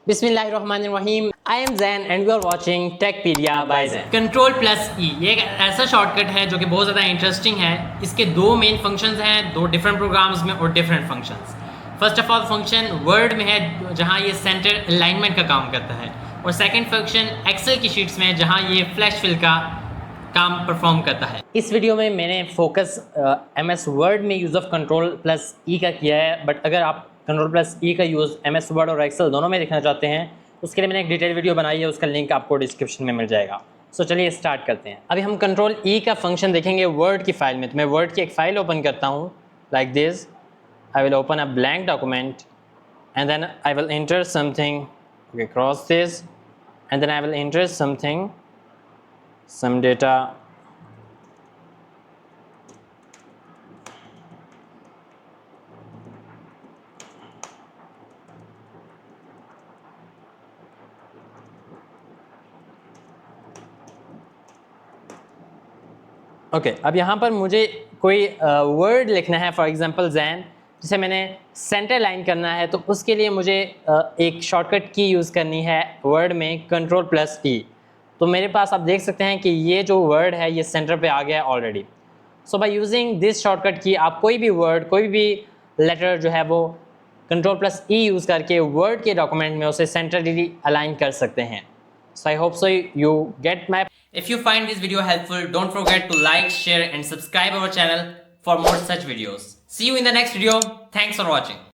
बिस्मिल्लाहिर्रहमानिर्रहीम। I am Jain and you are watching Techpedia by Jain. Control E ये एक ऐसा शॉर्टकट है जो कि बहुत ज़्यादा इंटरेस्टिंग है। इसके दो मेन फंक्शंस हैं, दो डिफरेंट प्रोग्राम्स में और different functions. First of all function word में है जहाँ ये सेंटर अलाइनमेंट का काम करता है, और सेकंड फंक्शन एक्सेल की शीट्स में जहाँ ये फ्लैश फिल का काम परफॉर्म करता है। इस वीडियो में मैंने फोकस MS वर्ड में यूज़ ऑफ कंट्रोल+E का किया है, बट अगर आप कंट्रोल+E का यूज़ MS वर्ड और एक्सेल दोनों में देखना चाहते हैं उसके लिए मैंने एक डिटेल वीडियो बनाई है, उसका लिंक आपको डिस्क्रिप्शन में मिल जाएगा। सो चलिए स्टार्ट करते हैं। अभी हम कंट्रोल+E का फंक्शन देखेंगे वर्ड की फाइल में। तो मैं वर्ड की एक फ़ाइल ओपन करता हूँ like this. I will open a blank document and then I will enter something, okay, cross this, and then I will enter something, some data. Okay, अब यहाँ पर मुझे कोई वर्ड लिखना है, फॉर एग्जांपल जैन, जिसे मैंने सेंटर लाइन करना है। तो उसके लिए मुझे एक शॉर्टकट की यूज़ करनी है वर्ड में कंट्रोल+E। तो मेरे पास आप देख सकते हैं कि ये जो वर्ड है ये सेंटर पे आ गया है already. So by using this shortcut की आप कोई भी वर्ड, कोई भी लेटर जो है वो कंट्रोल+E यूज़ करके वर्ड के डॉक्यूमेंट में उसे सेंटरली अलाइन कर सकते हैं। So I hope so you get my. If you find this video helpful, don't forget to like, share and subscribe our channel for more such videos. See you in the next video. Thanks for watching.